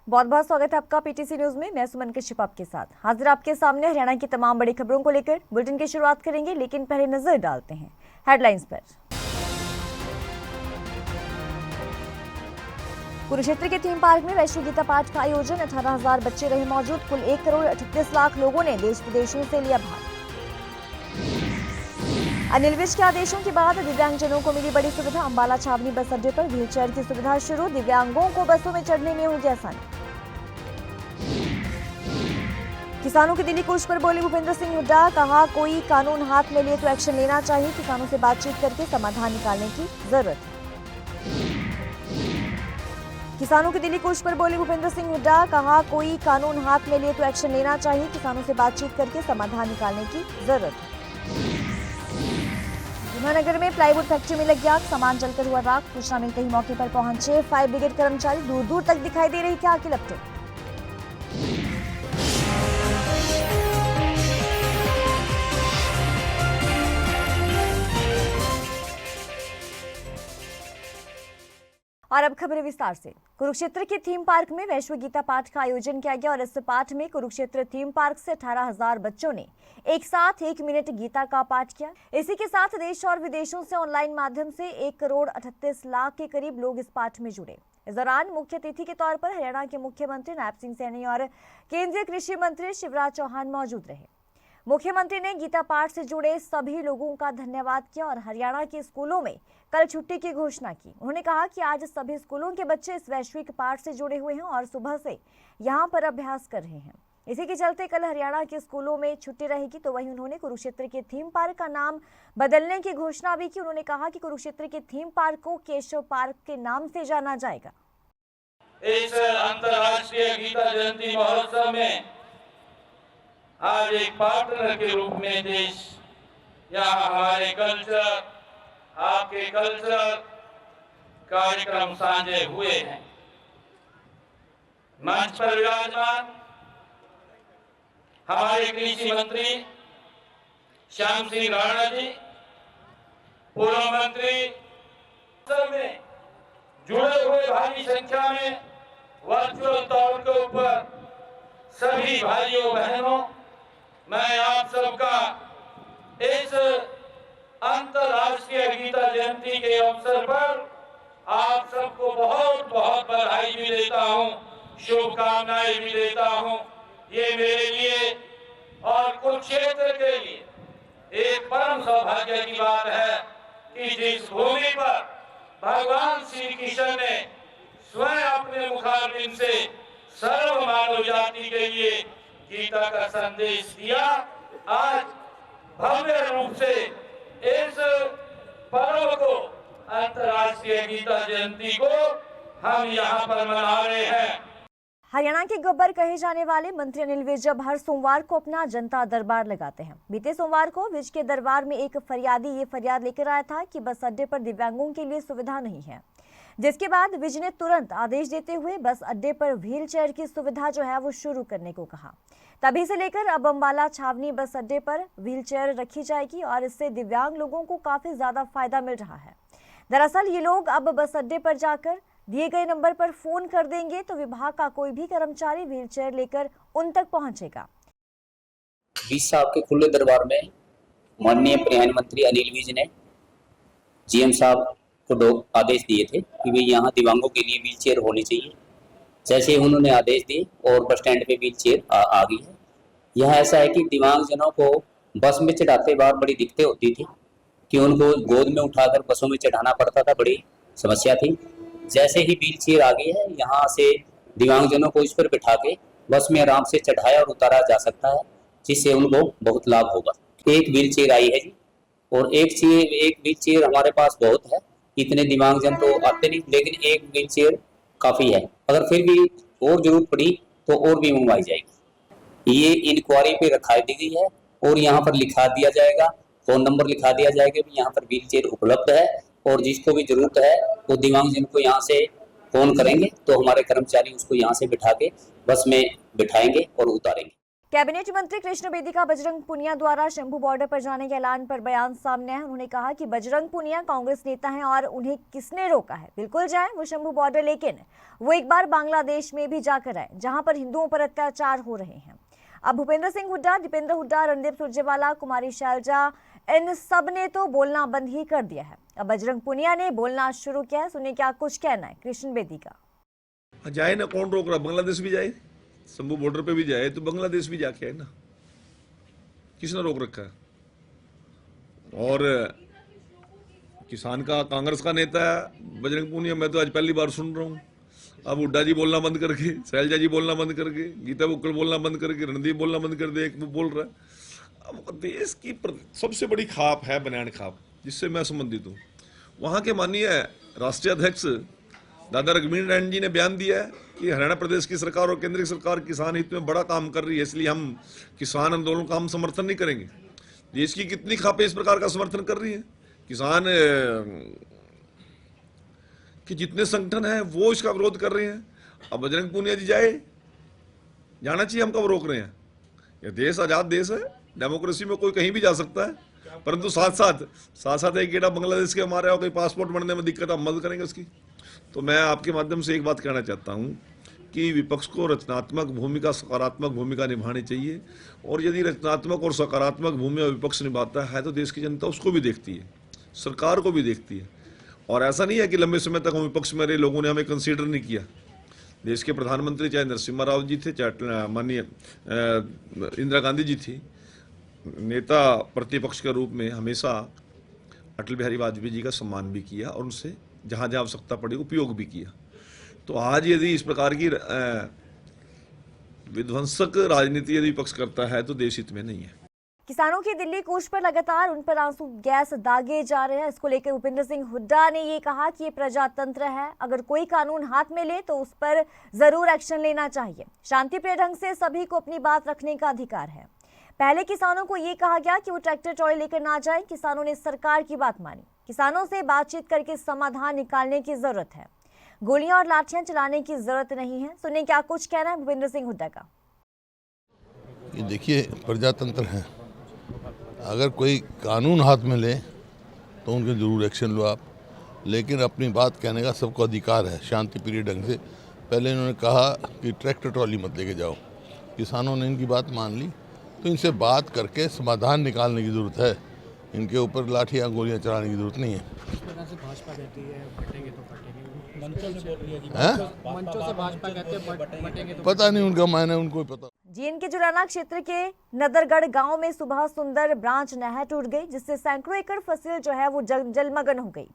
बहुत बहुत स्वागत है आपका पीटीसी न्यूज में। मैं सुमन कश्यप आपके साथ हाजिर आपके सामने हरियाणा की तमाम बड़ी खबरों को लेकर बुलेटिन की शुरुआत करेंगे, लेकिन पहले नजर डालते हैं हेडलाइंस पर। कुरुक्षेत्र के थीम पार्क में वैश्विक गीता पाठ का आयोजन, 18,000 बच्चे रहे मौजूद। कुल 1 करोड़ 38 लाख लोगों ने देश विदेशों से लिया भाग। अनिल विज के आदेशों के बाद दिव्यांगजनों को मिली बड़ी सुविधा, अंबाला छावनी बस अड्डे पर व्हीलचेयर की सुविधा शुरू। दिव्यांगों को बसों में चढ़ने में होगी आसानी। किसानों की दिल्ली कूच पर बोले भूपेंद्र सिंह हुड्डा, कहा कोई कानून हाथ में लिए तो एक्शन लेना चाहिए, किसानों से बातचीत करके समाधान निकालने की जरूरत है। किसानों की दिल्ली कूच पर बोले भूपेंद्र सिंह हुड्डा, कहा कोई कानून हाथ में लिए तो एक्शन लेना चाहिए, किसानों से बातचीत करके समाधान निकालने की जरूरत है। यमुनानगर में प्लाईवुड फैक्ट्री में लग आग, सामान जलकर हुआ राख। सूचना मिलते ही मौके पर पहुंचे फायर ब्रिगेड कर्मचारी, दूर दूर तक दिखाई दे रही थी आग की लपटें। और अब खबरें विस्तार से। कुरुक्षेत्र के थीम पार्क में वैश्विक गीता पाठ का आयोजन किया गया और इस पाठ में कुरुक्षेत्र थीम पार्क से 18,000 बच्चों ने एक साथ 1 मिनट गीता का पाठ किया। इसी के साथ देश और विदेशों से ऑनलाइन माध्यम से 1 करोड़ 38 लाख के करीब लोग इस पाठ में जुड़े। इस दौरान मुख्य अतिथि के तौर पर हरियाणा के मुख्यमंत्री नायब सिंह सैनी और केंद्रीय कृषि मंत्री शिवराज चौहान मौजूद रहे। मुख्यमंत्री ने गीता पाठ से जुड़े सभी लोगों का धन्यवाद किया और हरियाणा के स्कूलों में कल छुट्टी की घोषणा की। उन्होंने कहा कि आज सभी स्कूलों के बच्चे इस वैश्विक पाठ से जुड़े हुए हैं और सुबह से यहां पर अभ्यास कर रहे हैं। इसी के चलते कल हरियाणा के स्कूलों में छुट्टी रहेगी। तो वहीं उन्होंने कुरुक्षेत्र के थीम पार्क का नाम बदलने की घोषणा भी की। उन्होंने कहा कि कुरुक्षेत्र के थीम पार्क को केशव पार्क के नाम से जाना जाएगा। इस अंतर्राष्ट्रीय गीता जयंती महोत्सव में आज एक पार्टनर के रूप में देश यहाँ हमारे कल्चर, आपके कल्चर कार्यक्रम साझे हुए हैं। मंच पर विराजमान हमारे कृषि मंत्री श्याम सिंह राणा जी, पूर्व मंत्री में जुड़े हुए भारी संख्या में वर्चुअल तौर के ऊपर सभी भाइयों बहनों, मैं आप सबका इस अंतर्राष्ट्रीय गीता जयंती के अवसर पर आप सबको बहुत बहुत बधाई भी देता हूं, शुभकामनाएं भी देता हूं। ये मेरे लिए और कुरुक्षेत्र के लिए एक परम सौभाग्य की बात है कि जिस भूमि पर भगवान श्री कृष्ण ने स्वयं अपने मुखारबिंद से सर्व मानव जाति के लिए गीता का संदेश दिया, आज भव्य रूप से इस पर्व को, अंतर्राष्ट्रीय गीता जयंती को हम यहाँ पर मना रहे हैं। हरियाणा के गब्बर कहे जाने वाले मंत्री अनिल विज जब हर सोमवार को अपना जनता दरबार लगाते हैं। बीते सोमवार को विज के दरबार में एक फरियादी ये फरियाद लेकर आया था कि बस अड्डे पर दिव्यांगों के लिए सुविधा नहीं है, जिसके बाद विज ने तुरंत आदेश देते हुए बस अड्डे पर व्हील चेयर की सुविधा जो है वो शुरू करने को कहा। तभी से लेकर अब अंबाला छावनी बस अड्डे पर व्हील चेयर रखी जाएगी और इससे दिव्यांग लोगों को काफी ज्यादा फायदा मिल रहा है। दरअसल ये लोग अब बस अड्डे पर जाकर दिए गए नंबर पर फोन कर देंगे तो विभाग का कोई भी कर्मचारी व्हील चेयर लेकर उन तक पहुंचेगा। विज साहब के खुले दरबार में माननीय प्रधानमंत्री अनिल विज ने जीएम साहब को आदेश दिए थे कि भाई यहाँ दिव्यांगों के लिए व्हील चेयर होनी चाहिए। जैसे उन्होंने आदेश दिए और बस स्टैंड पे व्हील चेयर आ गई है। यह ऐसा है कि दिव्यांगजनों को बस में चढ़ाते बार बड़ी दिक्कतें होती थी कि उनको गोद में उठाकर बसों में चढ़ाना पड़ता था, बड़ी समस्या थी। जैसे ही व्हील चेयर आ गई है, यहाँ से दिव्यांगजनों को इस पर बिठा के बस में आराम से चढ़ाया और उतारा जा सकता है, जिससे उनको बहुत लाभ होगा। एक व्हील चेयर आई है जी, और एक व्हील चेयर हमारे पास बहुत है। इतने दिव्यांगजन तो आते नहीं, लेकिन एक व्हील चेयर काफी है। अगर फिर भी और जरूरत पड़ी तो और भी मंगवाई जाएगी। ये इंक्वायरी पे रखा दी गई है और यहाँ पर लिखा दिया जाएगा, फोन नंबर लिखा दिया जाएगा कि यहाँ पर व्हील चेयर उपलब्ध है और जिसको भी जरूरत है वो दिव्यांगजन को यहाँ से फोन करेंगे तो हमारे कर्मचारी उसको यहाँ से बिठा के बस में बिठाएंगे और उतारेंगे। कैबिनेट मंत्री कृष्ण बेदी का बजरंग पुनिया द्वारा शंभू बॉर्डर पर जाने के ऐलान पर बयान सामने है। उन्होंने कहा कि बजरंग पुनिया कांग्रेस नेता हैं और उन्हें किसने रोका है, बिल्कुल जाएं वो शंभू बॉर्डर, लेकिन वो एक बार बांग्लादेश में भी जाकर आए जहां पर हिंदुओं पर अत्याचार हो रहे हैं। अब भूपेंद्र सिंह हुड्डा, दीपेंद्र हुड्डा, रणदीप सुरजेवाला, कुमारी शैलजा, इन सब ने तो बोलना बंद ही कर दिया है। अब बजरंग पुनिया ने बोलना शुरू किया है। सुनिए क्या कुछ कहना है कृष्ण बेदी का। जाए ना, कौन रोक रहा? बांग्लादेश भी जाए, शंभू बॉर्डर पे भी जाए तो बांग्लादेश भी जाके आए ना, किसने रोक रखा है? और किसान का कांग्रेस का नेता है बजरंग पुनिया, मैं तो आज पहली बार सुन रहा हूँ। अब हुड्डा जी बोलना बंद करके, शैलजा जी बोलना बंद करके, गीता बुक्कड़ बोलना बंद करके, रणदीप बोलना बंद कर दे, एक वो बोल रहा है। अब देश की सबसे बड़ी खाप है बनैन खाप, जिससे मैं संबंधित हूँ। वहाँ के माननीय राष्ट्रीय अध्यक्ष दादा रघुवीर नारायण जी ने बयान दिया है कि हरियाणा प्रदेश की सरकार और केंद्र की सरकार किसान हित में बड़ा काम कर रही है, इसलिए हम किसान आंदोलन का हम समर्थन नहीं करेंगे। देश की कितनी खापें इस प्रकार का समर्थन कर रही है? किसान कि जितने संगठन हैं वो इसका विरोध कर रहे हैं। अब बजरंग पुनिया जी जाना चाहिए, हम कब रोक रहे हैं? यह देश आज़ाद देश है, डेमोक्रेसी में कोई कहीं भी जा सकता है, परंतु साथ साथ एक गेटा बांग्लादेश के हमारे और कोई पासपोर्ट बनने में दिक्कत हम मदद करेंगे उसकी। तो मैं आपके माध्यम से एक बात कहना चाहता हूँ कि विपक्ष को रचनात्मक भूमिका, सकारात्मक भूमिका निभानी चाहिए, और यदि रचनात्मक और सकारात्मक भूमिका विपक्ष निभाता है तो देश की जनता उसको भी देखती है, सरकार को भी देखती है। और ऐसा नहीं है कि लंबे समय तक हम विपक्ष में रहे, लोगों ने हमें कंसीडर नहीं किया। देश के प्रधानमंत्री चाहे नरसिम्हा राव जी थे, चाहे माननीय इंदिरा गांधी जी थी, नेता प्रतिपक्ष के रूप में हमेशा अटल बिहारी वाजपेयी जी का सम्मान भी किया और उनसे जहाँ जहाँ आवश्यकता पड़ी उपयोग भी किया। तो आज यदि इस प्रकार की विध्वंसक राजनीति यदि विपक्ष करता है तो देश हित में नहीं है। किसानों की दिल्ली कूच पर लगातार उन पर आंसू गैस दागे जा रहे हैं। इसको लेकर भूपेंद्र सिंह हुड्डा ने ये कहा कि ये प्रजातंत्र है, अगर कोई कानून हाथ में ले तो उस पर जरूर एक्शन लेना चाहिए। शांतिप्रिय ढंग से सभी को अपनी बात रखने का अधिकार है। पहले किसानों को ये कहा गया कि वो ट्रैक्टर ट्रॉली लेकर ना जाएं। किसानों ने सरकार की बात मानी। किसानों से बातचीत करके समाधान निकालने की जरूरत है, गोलियां और लाठियां चलाने की जरूरत नहीं है। सुनिए क्या कुछ कहना है भूपेंद्र सिंह हुड्डा का। ये देखिए, प्रजातंत्र है, अगर कोई कानून हाथ में ले तो उनके जरूर एक्शन लो आप, लेकिन अपनी बात कहने का सबको अधिकार है शांति प्रिय ढंग से। पहले इन्होंने कहा कि ट्रैक्टर ट्रॉली मत लेके जाओ, किसानों ने इनकी बात मान ली, तो इनसे बात करके समाधान निकालने की ज़रूरत है। इनके ऊपर लाठियाँ गोलियाँ चलाने की ज़रूरत नहीं है। भाजपा कहती है बटेंगे तो फटेंगे, मंचों से भाजपा कहते हैं बटेंगे तो पता नहीं उनका मायने, उनको ही पता। जींद के जुराना क्षेत्र के नदरगढ़ गांव में सुबह सुंदर ब्रांच नहर टूट गई, जिससे सैकड़ों एकड़ फसल जो है वो जलमग्न हो गई।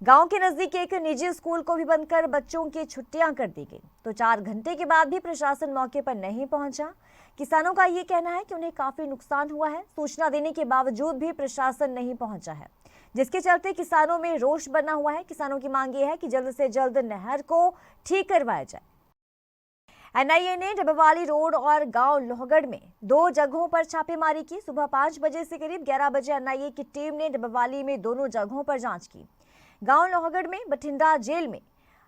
गांव के नजदीक एक निजी स्कूल को भी बंद कर बच्चों की छुट्टियां कर दी गई। तो 4 घंटे के बाद भी प्रशासन मौके पर नहीं पहुंचा। किसानों का ये कहना है कि उन्हें काफी नुकसान हुआ है। सूचना देने के बावजूद भी प्रशासन नहीं पहुंचा है, जिसके चलते किसानों में रोष बना हुआ है। किसानों की मांग ये है कि जल्द से जल्द नहर को ठीक करवाया जाए। एनआईए ने डबवाली रोड और गांव लोहगढ़ में 2 जगहों पर छापेमारी की। सुबह 5 बजे से करीब 11 बजे एनआईए की टीम ने डबवाली में दोनों जगहों पर जांच की। गांव लोहगढ़ में बठिंडा जेल में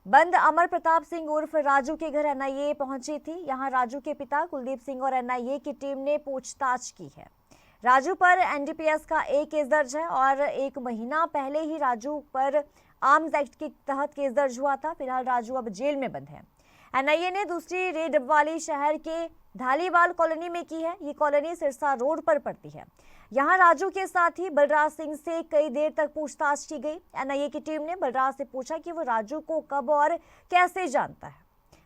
बंद अमर प्रताप सिंह उर्फ राजू के घर एनआईए पहुंची थी। यहां राजू के पिता कुलदीप सिंह और एनआईए की टीम ने पूछताछ की है। राजू पर एनडीपीएस का एक केस दर्ज है और 1 महीना पहले ही राजू पर आर्म्स एक्ट के तहत केस दर्ज हुआ था। फिलहाल राजू अब जेल में बंद है। एनआईए ने दूसरी रेड डबवाली शहर के धालीवाल कॉलोनी में की है। ये कॉलोनी सिरसा रोड पर पड़ती है। यहाँ राजू के साथ ही बलराज सिंह से कई देर तक पूछताछ की गई। एनआईए की टीम ने बलराज से पूछा कि वो राजू को कब और कैसे जानता है।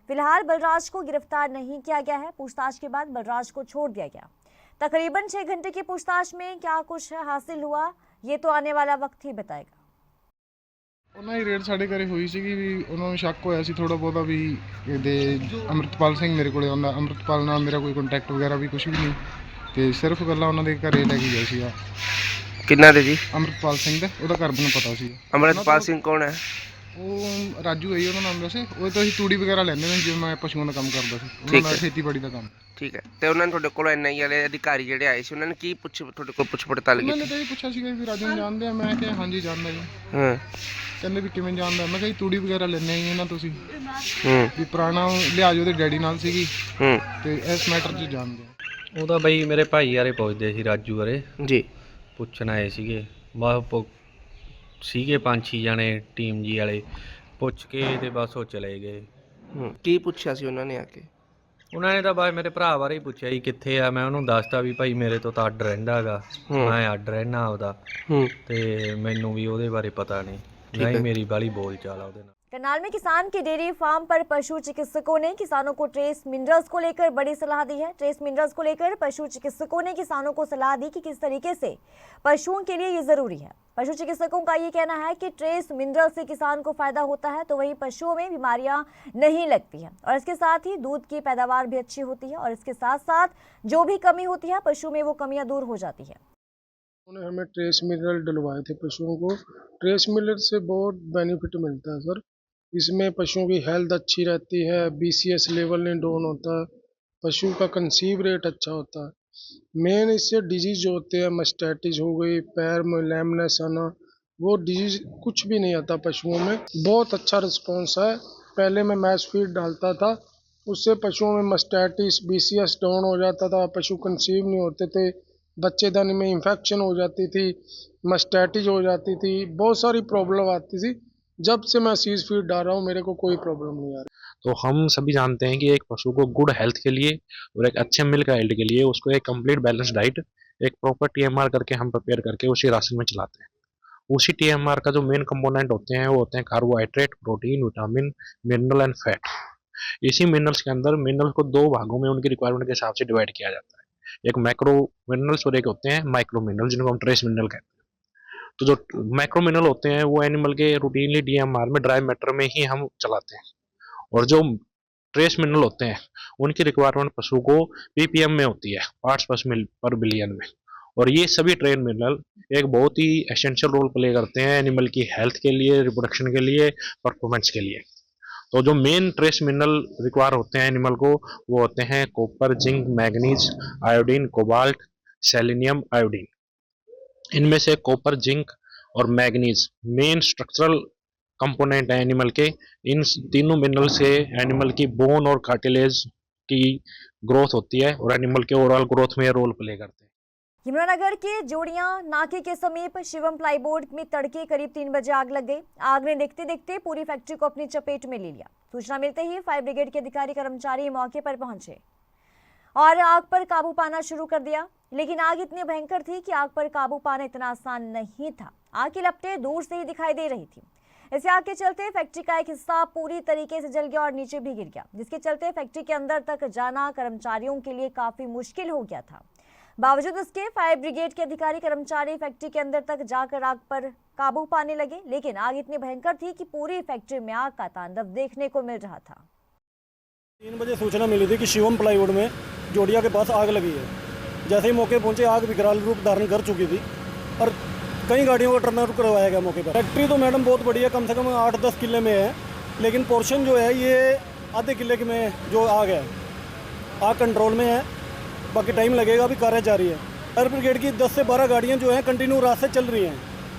फिलहाल बलराज को गिरफ्तार नहीं किया गया है। पूछताछ के बाद बलराज को छोड़ दिया गया। तकरीबन 6 घंटे की पूछताछ में क्या कुछ हासिल हुआ, ये तो आने वाला वक्त ही बताएगा। ਉਹਨਾਂ ਦੀ ਰੇਡ ਸਾਡੇ ਘਰੇ ਹੋਈ ਸੀਗੀ ਵੀ ਉਹਨਾਂ ਨੂੰ ਸ਼ੱਕ ਹੋਇਆ ਸੀ ਥੋੜਾ ਬਹੁਤਾ ਵੀ ਇਹਦੇ ਅੰਮ੍ਰਿਤਪਾਲ ਸਿੰਘ ਮੇਰੇ ਕੋਲੇ ਆਉਂਦਾ। ਅੰਮ੍ਰਿਤਪਾਲ ਨਾਲ ਮੇਰਾ ਕੋਈ ਕੰਟੈਕਟ ਵਗੈਰਾ ਵੀ ਕੁਝ ਵੀ ਨਹੀਂ, ਤੇ ਸਿਰਫ ਗੱਲਾਂ ਉਹਨਾਂ ਦੇ ਘਰੇ ਲੈ ਕੇ ਗਏ ਸੀ। ਕਿੰਨਾ ਦੇ ਜੀ? ਅੰਮ੍ਰਿਤਪਾਲ ਸਿੰਘ ਦਾ, ਉਹਦਾ ਘਰ ਮੈਨੂੰ ਪਤਾ ਸੀ। ਅੰਮ੍ਰਿਤਪਾਲ ਸਿੰਘ ਕੌਣ ਹੈ? ਉਹ ਰਾਜੂ ਹੈ ਜੀ ਉਹਦਾ ਨਾਮ ਵੈਸੇ। ਉਹ ਤਾਂ ਅਸੀਂ ਤੂੜੀ ਵਗੈਰਾ ਲੈਂਦੇ ਨੇ, ਜਿਵੇਂ ਮੈਂ ਪਸ਼ੂਆਂ ਦਾ ਕੰਮ ਕਰਦਾ ਸੀ, ਉਹਨਾਂ ਨਾਲ ਖੇਤੀਬਾੜੀ ਦਾ ਕੰਮ। ਠੀਕ ਹੈ, ਤੇ ਉਹਨਾਂ ਨੇ ਤੁਹਾਡੇ ਕੋਲ ਐਨਆਈ ਵਾਲੇ ਅਧਿਕਾਰੀ ਜਿਹੜੇ ਆਏ ਸੀ ਉਹਨਾਂ ਨੇ ਕੀ ਤੁਹਾਡੇ ਕੋਲ ਪੁੱਛ ਪੜਤਾਲ ਕੀਤੀ? ਉਹਨਾਂ ਨੇ ਤਾਂ ਇਹ ਪੁੱਛਿਆ ਸੀਗਾ ਵੀ ਰਾਜੂ ਨੂੰ ਜਾਣਦੇ ਆ। ਮੈਂ ਕਿਹਾ ਹਾਂਜੀ ਜਾਣਦਾ ਜੀ। ਹਾਂ, ਕਹਿੰਦੇ ਵੀ ਕਿਵੇਂ ਜਾਣਦਾ? ਮੈਂ ਕਿਹਾ ਜੀ ਤੂੜੀ ਵਗੈਰਾ ਲੈਣੇ ਆਈ ਨਾ ਤੁਸੀਂ। ਵੀ ਪੁਰਾਣਾ ਲਿਆਜ ਉਹਦੇ ਡੈਡੀ ਨਾਲ ਸੀਗੀ ਤੇ ਇਸ ਮੈਟਰ 'ਚ ਜਾਣਦੇ ਆ। ਉਹ ਤਾਂ ਬਈ ਮੇਰੇ ਭਾਈ ਬਾਰੇ ਪੁੱਛਦੇ ਸੀ, ਰਾਜੂ ਬਾਰੇ ਜੀ ਪੁੱਛਣ ਆਏ ਸੀਗੇ। ਬਸ ਸੀਗੇ 5-6 ਜਣੇ ਟੀਮ ਜੀ ਵਾਲੇ, ਪੁੱਛ ਕੇ ਤੇ ਬਸ ਉਹ ਚਲੇ ਗਏ। ਕੀ ਪੁੱਛਿਆ ਸੀ ਉਹਨਾਂ ਨੇ ਆ ਕੇ? ਉਹਨਾਂ ਨੇ ਤਾਂ ਬਸ ਮੇਰੇ ਭਰਾ ਬਾਰੇ ਹੀ ਪੁੱਛਿਆ ਜੀ ਕਿੱਥੇ ਆ। ਮੈਂ ਉਹਨੂੰ ਦੱਸਤਾ ਵੀ ਭਾਈ ਮੇਰੇ ਤੋਂ ਤਾਂ ਅੱਡ ਰਹਿੰਦਾ ਹੈਗਾ, ਮੈਂ ਅੱਡ ਰਹਿਣਾ ਆਪਦਾ, ਤੇ ਮੈਨੂੰ ਵੀ ਉਹਦੇ ਬਾਰੇ ਪਤਾ ਨਹੀਂ, ਨਹੀਂ ਮੇਰੀ ਬਾਲੀ ਬੋਲ ਚਾਲ ਆ ਉਹਦੇ ਨਾਲ। करनाल में किसान के डेयरी फार्म पर पशु चिकित्सकों ने किसानों को ट्रेस मिनरल्स को लेकर बड़ी सलाह दी है। ट्रेस मिनरल्स को लेकर पशु चिकित्सकों ने किसानों को सलाह दी कि किस तरीके से पशुओं के लिए ये जरूरी है। पशु चिकित्सकों का ये कहना है कि ट्रेस मिनरल से किसान को फायदा होता है, तो वहीं पशुओं में बीमारियां नहीं लगती हैं और इसके साथ ही दूध की पैदावार भी अच्छी होती है और इसके साथ साथ जो भी कमी होती है पशु में वो कमियां दूर हो जाती है। उन्होंने हमें ट्रेस मिनरल डलवाए थे पशुओं को। ट्रेस मिनरल से बहुत बेनिफिट मिलता है सर। इसमें पशुओं की हेल्थ अच्छी रहती है, BCS लेवल नहीं डाउन होता, पशु का कंसीव रेट अच्छा होता है। मेन इससे डिजीज जो होते हैं, मस्टैटिस हो गई, पैर में लैमनेस आना, वो डिजीज कुछ भी नहीं आता पशुओं में। बहुत अच्छा रिस्पॉन्स है। पहले मैं मैश फीड डालता था, उससे पशुओं में मस्टैटिस BCS डाउन हो जाता था, पशु कंसीव नहीं होते थे, बच्चेदानी में इन्फेक्शन हो जाती थी, मस्टैटिस हो जाती थी, बहुत सारी प्रॉब्लम आती थी। जब से मैं सीज फीड डाल रहा हूँ मेरे को कोई प्रॉब्लम नहीं आ रही। तो हम सभी जानते हैं कि एक पशु को गुड हेल्थ के लिए और एक अच्छे मिल्क आइल्ड के लिए उसको एक कंप्लीट बैलेंस डाइट, एक प्रॉपर TMR करके हम प्रिपेयर करके उसी राशन में चलाते हैं। उसी TMR का जो मेन कंपोनेंट होते हैं वो होते हैं carbohydrate, protein, vitamin, mineral and fat. इसी मिनरल्स के अंदर मिनरल्स को 2 भागों में उनकी रिक्वायरमेंट के हिसाब से डिवाइड किया जाता है। एक मैक्रो मिनरल्स और एक होते हैं माइक्रो मिनरल, जिनको हम ट्रेस मिनरल कहते हैं। तो जो मैक्रो मिनरल होते हैं वो एनिमल के रूटीनली DMR में ड्राई मैटर में ही हम चलाते हैं, और जो ट्रेस मिनरल होते हैं उनकी रिक्वायरमेंट पशु को ppm में होती है, पार्ट्स पर बिलियन में। और ये सभी ट्रेस मिनरल एक बहुत ही एसेंशियल रोल प्ले करते हैं एनिमल की हेल्थ के लिए, रिप्रोडक्शन के लिए, परफॉर्मेंस के लिए। तो जो मेन ट्रेस मिनरल रिक्वायर होते हैं एनिमल को वो होते हैं copper, zinc, manganese, iodine, cobalt, selenium, iodine. इनमें से कॉपर, जिंक और मैग्नीज मेन स्ट्रक्चरल कंपोनेंट है एनिमल के। इन तीनों मिनरल से एनिमल की बोन और कार्टिलेज की ग्रोथ होती है और एनिमल के ओवरऑल ग्रोथ में रोल प्ले करते हैं। यमुनानगर के जोड़ियां नाके के समीप शिवम प्लाईबोर्ड में तड़के करीब 3 बजे आग लग गई। आग ने देखते देखते पूरी फैक्ट्री को अपनी चपेट में ले लिया। सूचना मिलते ही फायर ब्रिगेड के अधिकारी कर्मचारी मौके पर पहुंचे और आग पर काबू पाना शुरू कर दिया, लेकिन आग इतनी भयंकर थी कि आग पर काबू पाना इतना आसान नहीं था। आग की लपटें दूर से ही दिखाई दे रही थी। इस आग के चलते फैक्ट्री का एक हिस्सा पूरी तरीके से जल गया और नीचे भी गिर गया, जिसके चलते फैक्ट्री के अंदर तक जाना कर्मचारियों के लिए काफी मुश्किल हो गया था। बावजूद इसके फायर ब्रिगेड के अधिकारी कर्मचारी फैक्ट्री के अंदर तक जाकर आग पर काबू पाने लगे, लेकिन आग इतनी भयंकर थी कि पूरी फैक्ट्री में आग का तांडव देखने को मिल रहा था। 3 बजे सूचना मिली थी कि शिवम प्लाईवुड में जोड़िया के पास आग लगी है। जैसे ही मौके पहुंचे आग विकराल रूप धारण कर चुकी थी और कई गाड़ियों का टर्न आउट करवाया गया मौके पर। फैक्ट्री तो मैडम बहुत बड़ी है, कम से कम 8-10 किले में है, लेकिन पोर्शन जो है ये आधे किले में जो आग है, आग कंट्रोल में है, बाकी टाइम लगेगा, अभी कार्य जारी है। फायर ब्रिगेड की 10 से 12 गाड़ियाँ जो हैं कंटिन्यू रात से चल रही हैं,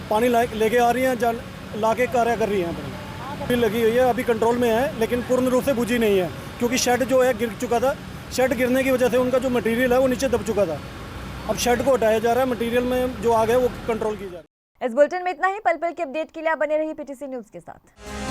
पानी लेके आ रही हैं, ला के कार्य कर रही हैं। अभी लगी हुई है, अभी कंट्रोल में है, लेकिन पूर्ण रूप से बुझी नहीं है क्योंकि शेड जो है गिर चुका था। शेड गिरने की वजह से उनका जो मटेरियल है वो नीचे दब चुका था। अब शेड को हटाया जा रहा है, मटेरियल में जो आग है वो कंट्रोल की जा रही है। इस बुलेटिन में इतना ही। पल पल के अपडेट के लिए आप बने रहिए PTC न्यूज के साथ।